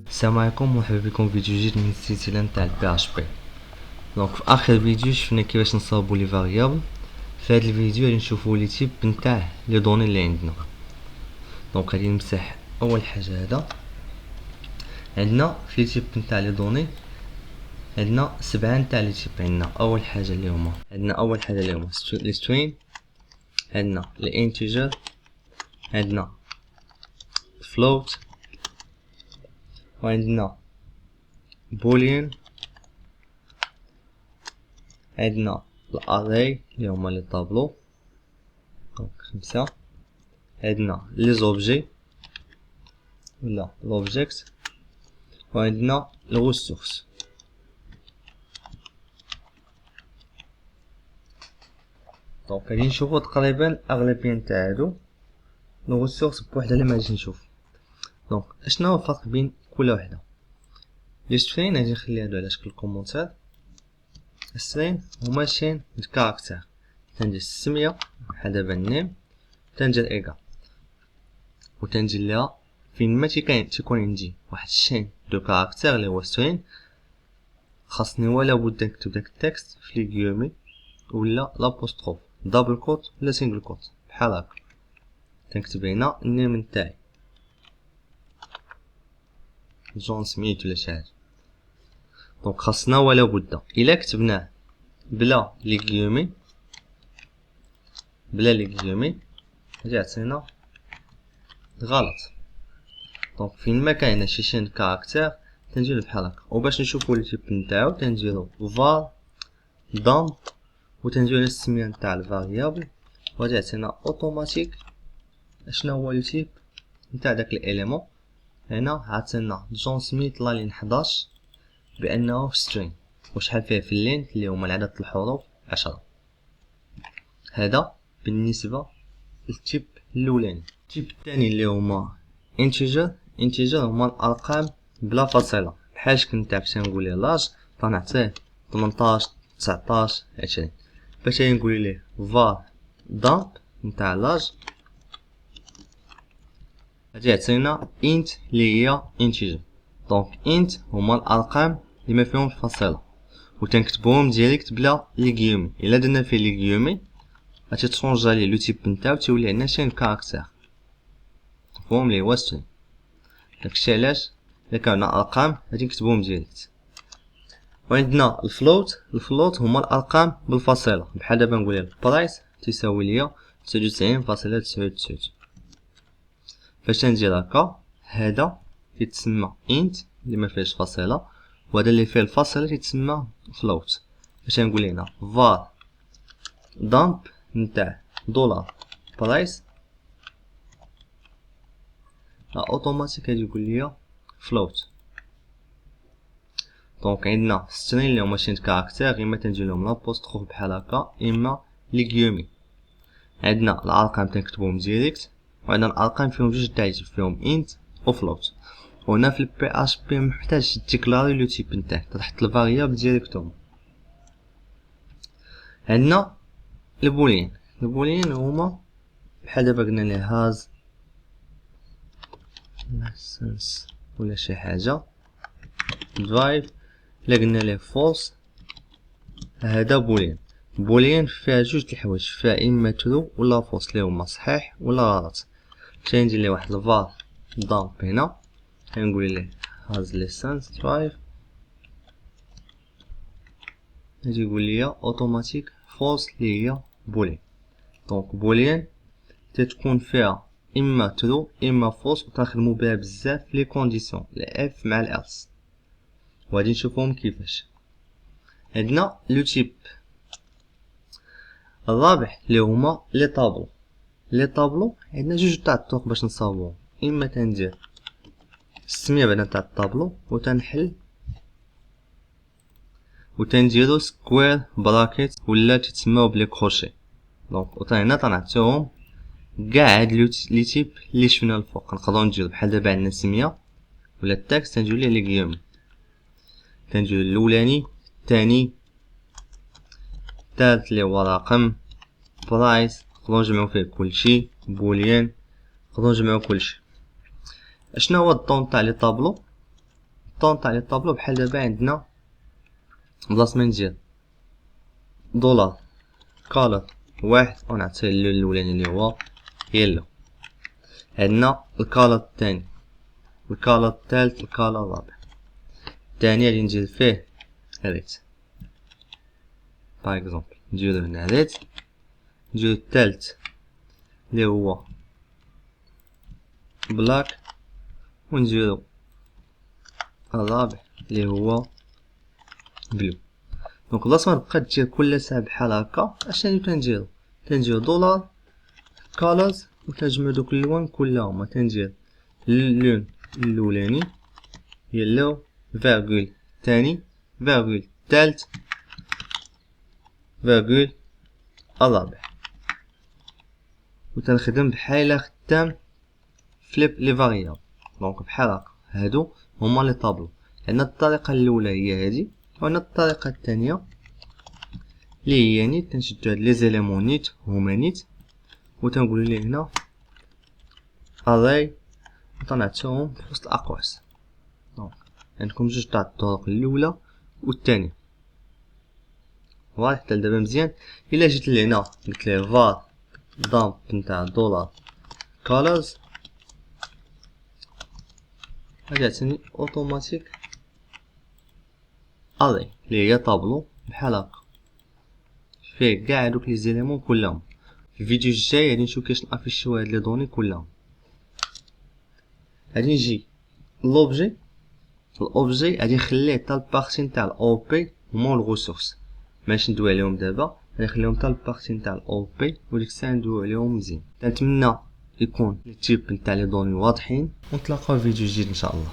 السلام عليكم، مرحبا بكم في فيديو جديد من السلسله نتاع البي اش بي. دونك في اخر فيديو شفنا كيفاش نصاوبوا لي فاريابل. في هذا الفيديو غادي نشوفوا لي تيب نتاع لي دوني اللي عندنا. دونك غادي نمسح اول حاجه هذا. عندنا في لي تيب نتاع لي دوني عندنا 7 نتاع لي تيب. عندنا اول حاجه اللي هما لي سترين، عندنا الانتيجر، عندنا فلوت، وعندنا بوليان، عندنا الاري اللي هما لي طابلو. دونك 5. عندنا لي زوبجي ولا لوبجيكت، وعندنا الريسورس. دونك غادي نشوفو تقريبا اغلبيه نتاع هادو الريسورس بوحدها اللي ما غاديش نشوف. دونك اشنو هو الفرق بين كل وحده؟ لي سترين غادي نخلي هادو على شكل كومونتير. السترين هما ماشيين بالكاركتير، تندير السميه بحال دابا النيم، تندير ايكا، وتندير ليها فين ما تيكون عندي واحد الشين دو كاركتير اللي هو سترين، خاصني ولا بد نكتب داك التكست في لي غيومي ولا لابوستروف دبل كوت ولا سينجل كوت بحال هكا. تنكتب هنا النيم نتاعي جون سميت ولا شي حاجه. دونك خاصنا ولا بد الا كتبناه بلا لي غيومي غادي يعطينا غلط. دونك فين ما كاين شي شين كاركتير تنديرو بحال هكا. وباش نشوفو لي تيب نتاعو تنديرو var dump وتنديرو السميه نتاع الفاريابل، وغادي يعطينا اوتوماتيك اشنا هو لو تيب نتاع داك الاليمون. هنا عطينا جون سميت لا لين 11 بانه string، وشحال فيه في اللين اللي هما العدد الحروف 10. هذا بالنسبه للتيب الاولاني. التيب الثاني اللي هما انتيجر هما الارقام بلا فاصله، بحال شكل نتاع باش نقول ليه لاج فنعطيه 18 19 20. باش نقول ليه var dump نتاع لاج غادي يعطينا int اللي هي انتيجر. دونك int هما الارقام اللي ما فيهمش فاصله، وتنكتبوهم ديريكت بلا لي غيومي. الا درنا فيه لي غيومي غادي تشونجا لي لو تيب نتاعو تولي عندنا شين كاركتير فهم لي هو سترين. داكشي علاش الا كانوا ارقام غادي نكتبوهم ديريكت. وعندنا الفلوت هما الارقام بالفاصله، بحال دابا نقول البرايس تساوي ليا 99.99. فاش ندير هكا هذا كيتسمى int اللي ما فيهش فاصله، وهذا اللي فيه الفاصله كيتسمى float. باش نقول هنا var dump نتاع دولار برايس اوتوماتيك غادي يقول لي float. دونك عندنا سترين اللي هما شين كاركتير، اما تندير لهم لابوستروف بحال هكا اما لي غيومي. عندنا الارقام تنكتبوهم ديريكت، وعندنا الارقام فيهم جوج تايب، فيهم int و float. وهنا في البي اش بي محتاج تيكلاري لو تيب نتاعك، تحط الفاريابل ديريكتوم. عندنا البولين هما بحال دابا قلنا ليه هاز لاسنس ولا شي حاجه درايف. الا قلنا ليه فولس هذا بولين فيها جوج الحوايج، فيها اما ترو ولا فولس اللي هما صحيح ولا غلط. باش ندير ليه واحد الفار دامب هنا نقول ليه هاز ليسنس درايف، غادي يقول لي اوتوماتيك فولس اللي هي بولين. دونك بولين تتكون فيها اما ترو اما فولس، وتنخدمو بها بزاف لي كونديسيون الاف مع الالس، وغادي نشوفهم كيفاش. عندنا لو تيب الرابع اللي هما لي طابلو. عندنا جوج تاع الطرق باش نصاوبوهم، اما تندير السميه بعدا تاع الطابلو وتنحل وتنديرو سكوير براكيت ولا تتسماو بلي كروشي. دونك وتا هنا تنعطيوهم كاع هاد لي تيب اللي شفنا الفوق. نقدروا نديرو بحال دابا عندنا سميه ولا التكست تنديرو ليه لي غيومي، تنديرو الاولاني الثاني الثالث اللي هو رقم برايس، نقدروا نجمعو فيه كلشي بوليان، نقدروا نجمعوا كلشي. اشنا هو الطون تاع لي طابلو؟ الطون تاع لي طابلو بحال دابا عندنا بلاص ما ندير دولار كالر واحد ونعطيه اللون الاولاني اللي هو يلو، عندنا الكالر الثاني، الكالر الثالث، الكالر الرابع. الثاني غادي ندير فيه ريت باغ اكزومبل، نديرو هنا ريت. نديرو الثالث اللي هو بلاك، ونديرو الرابع اللي هو بلو. دونك بلاص ما تبقى دير كل ساعه بحال هكا، اشنو تنديرو دولار كالرز وتنجمع دوك اللوان كلهم. تندير اللون الاولاني يلو، فيرغول الثاني، فيرغول الثالث، فيرغول الرابع، وتنخدم بحال خدام فليب لي فاريابل. دونك بحال هكا هادو هما لي طابلو. عندنا الطريقه الاولى هي هادي، وعندنا الطريقه الثانيه اللي هي نيت. تنشدو هاد لي زيليمون نيت هما نيت، وتنقولو ليه هنا اري، وتنعطيوهم في وسط الاقواس. دونك عندكم جوج تاع الطرق الاولى والثانيه. واضح حتى دابا مزيان. الا جيت لهنا قلت ليه فار دامب نتاع دولار كالرز، غادي يعطيني اوتوماتيك اري اللي هي طابلو بحال هكا فيه كاع هادوك لي زيليمون كلهم. في الفيديو الجاي غادي نشوف كيفاش نافيشيو هاد لي دوني كلهم. غادي نجي لوبجي، الاوبجي غادي نخليه حتى البارتي نتاع الاو بي هما الغوسورس، ماشي ندوي عليهم دابا، غادي نخليهم حتى البارتي نتاع الاو بي وديك الساعه ندوي عليهم مزيان. كنتمنى يكون التيب نتاع لي دوني واضحين، ونتلاقاو في فيديو جديد ان شاء الله.